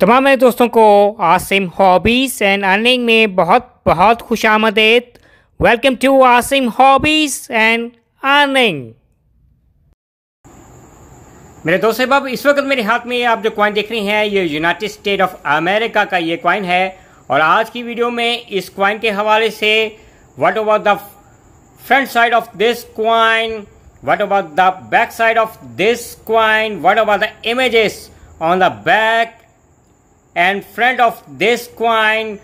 तमाम मेरे दोस्तों को आसिम हॉबीज़ एंड अर्निंग में बहुत बहुत खुशामदीद। Welcome to Asim hobbies and earning. मेरे दोस्त साहब, इस वक्त मेरे हाथ में आप जो कॉइन देख रहे हैं ये यूनाइटेड स्टेट ऑफ अमेरिका का ये कॉइन है। और आज की वीडियो में इस कॉइन के हवाले से what about the front side of this coin, what about the back side of this coin, what about the images on the back and front of this coin,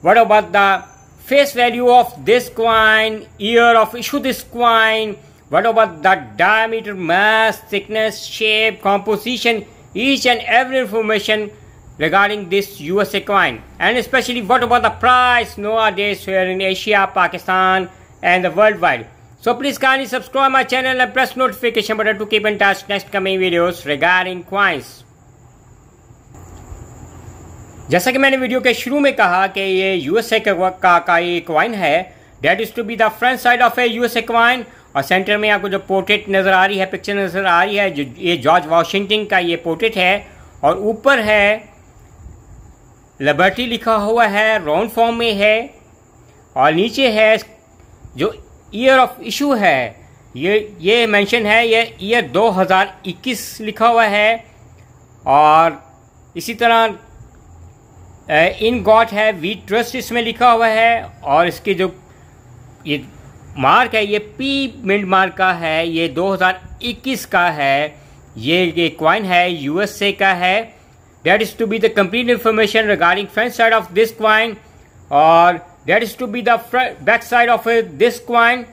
what about the face value of this coin, year of issue this coin, what about the diameter, mass, thickness, shape, composition, each and every information regarding this USA coin, and especially what about the price nowadays here in Asia, Pakistan and the worldwide. So please kindly subscribe my channel and press notification button to keep in touch next coming videos regarding coins. जैसा कि मैंने video के शुरू में कहा कि ये USA का ये कॉइन है, that is to be the front side of a USA coin. और सेंटर में आपको जो पोर्ट्रेट नज़र आ रही है, पिक्चर नज़र आ रही है, जो ये जॉर्ज वाशिंगटन का ये पोर्ट्रेट है। और ऊपर है लिबर्टी लिखा हुआ है, राउंड फॉर्म में है। और नीचे है जो ईयर ऑफ इशू है, ये मेंशन है, ये ईयर 2021 लिखा हुआ है। और इसी तरह इन गॉट है, वी ट्रस्ट इसमें लिखा हुआ है। और इसके जो ये मार्क है ये पी मिंट मार्क का है, ये 2021 का है। ये कॉइन है, यूएसए का है। That is to be the complete information regarding front side of this coin, और that is to be the back side of this coin.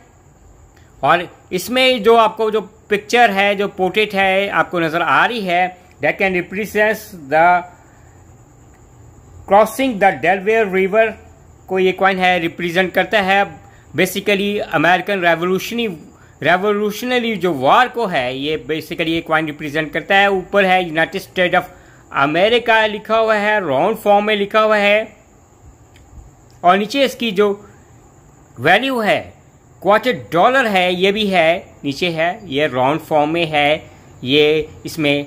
और इसमें जो आपको जो पिक्चर है, जो पोर्ट्रेट है आपको नज़र आ रही है, that can represent the crossing the Delaware river को ये कॉइन है रिप्रेजेंट करता है। बेसिकली अमेरिकन रेवोल्यूशनरी जो वार को है, ये बेसिकली ये कॉइन रिप्रेजेंट करता है। ऊपर है यूनाइटेड स्टेट ऑफ अमेरिका लिखा हुआ है, राउंड फॉर्म में लिखा हुआ है। और नीचे इसकी जो वैल्यू है $25 है, ये भी है, नीचे है, ये राउंड फॉर्म में है, ये इसमें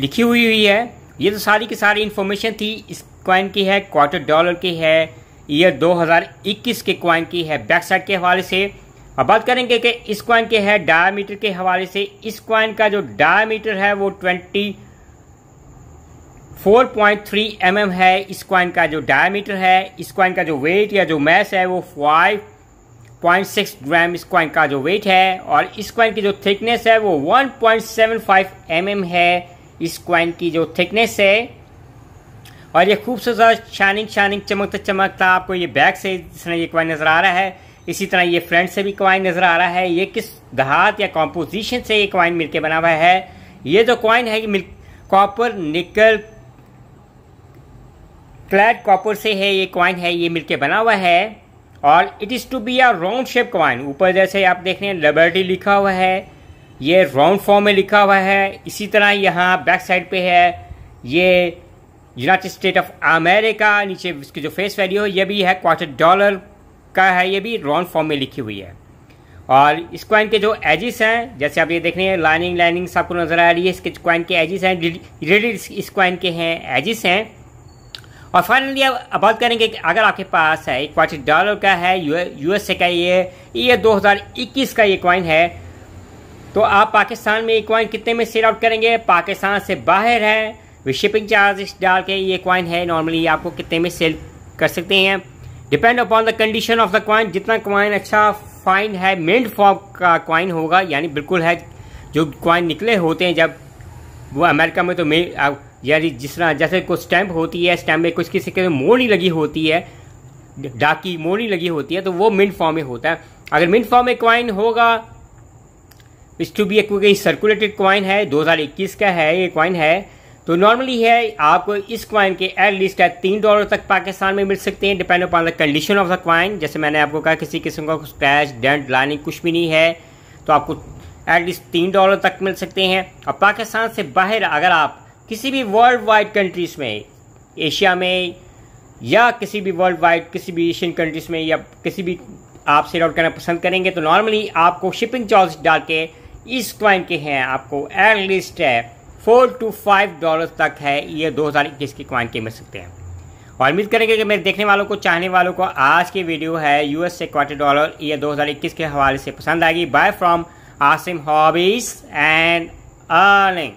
लिखी हुई है। ये तो सारी की सारी इन्फॉर्मेशन थी इस कॉइन की है, $25 की है, ईयर 2021 के कॉइन की है। बैक साइड के हवाले से अब बात करेंगे कि इस कॉइन के है डायमीटर के हवाले से। इस कॉइन का जो डायमीटर है वो 24.3 mm है। इस कॉइन का जो डायमीटर है, इस कॉइन का जो वेट या जो मैस है वो 5.6 ग्राम इस कॉइन का जो वेट है। और इस कॉइन की जो थिकनेस है वो 1.75 mm है, इस कॉइन की जो थिकनेस है। और ये खूबसूरत शाइनिंग चमकता आपको ये बैक से जिस तरह ये कॉइन नज़र आ रहा है, इसी तरह ये फ्रंट से भी कॉइन नज़र आ रहा है। ये किस धात या कॉम्पोजिशन से ये कॉइन मिलके बना हुआ है? ये जो कॉइन है ये कॉपर निकल क्लैड कॉपर से है, ये कॉइन है, ये मिलके बना हुआ है। और it is to be a round shape coin. ऊपर जैसे आप देख रहे हैं लिबर्टी लिखा हुआ है, ये राउंड फॉर्म में लिखा हुआ है। इसी तरह यहाँ बैक साइड पे है ये यूनाइटेड स्टेट ऑफ अमेरिका। नीचे इसकी जो फेस वैल्यू है ये भी है $25 का है, ये भी राउंड फॉर्म में लिखी हुई है। और इस कॉइन के जो एजिस हैं, जैसे आप ये देख रहे हैं लाइनिंग्स आपको नजर आ रही है, इसके कॉइन के एजिस हैं, रेडिड इस कॉइन के हैं एजिस हैं। और फाइनली अब बात करेंगे कि अगर आपके पास है $25 का है, यूएसए का ये 2021 का ये कॉइन है, तो आप पाकिस्तान में ये कॉइन कितने में सेल आउट करेंगे? पाकिस्तान से बाहर है, वे शिपिंग चार्जेस डाल के ये कॉइन है नॉर्मली आपको कितने में सेल कर सकते हैं? Depend upon the condition of the coin. जितना कॉइन अच्छा फाइन है, मिंट फॉर्म का कॉइन होगा, यानी बिल्कुल है जो कॉइन निकले होते हैं जब वो अमेरिका में, तो यानी जिस तरह जैसे कोई स्टैंप होती है, स्टैंप में कुछ किसी के मोड़ नहीं लगी होती है, डाक की मोड़ नहीं लगी होती है, तो वो मिंट फॉर्म में होता है। अगर मिंट फॉर्म में कॉइन होगा, इस टू बी एक सर्कुलेटेड कॉइन है, 2021 का है ये कॉइन है, तो नॉर्मली है आपको इस कॉइन के एटलीस्ट $3 तक पाकिस्तान में मिल सकते हैं, depend upon the condition of the coin. जैसे मैंने आपको कहा किसी किस्म का स्क्रैच डेंट लाइनिंग कुछ भी नहीं है, तो आपको एटलीस्ट $3 तक मिल सकते हैं। और पाकिस्तान से बाहर अगर आप किसी भी वर्ल्ड वाइड कंट्रीज़ में, एशिया में या किसी भी वर्ल्ड वाइड किसी भी एशियन कंट्रीज़ में या किसी भी आप सेल आउट करना पसंद करेंगे, तो नॉर्मली आपको शिपिंग चार्ज डाल के इस कॉइन के हैं आपको एटलीस्ट $4 to $5 तक है। ये 2021 की कॉइन के मिल सकते हैं। और उम्मीद करेंगे कि मेरे देखने वालों को, चाहने वालों को आज की वीडियो है यूएस से क्वार्टर डॉलर ये 2021 के हवाले से पसंद आएगी। Bye from Asim hobbies and earning.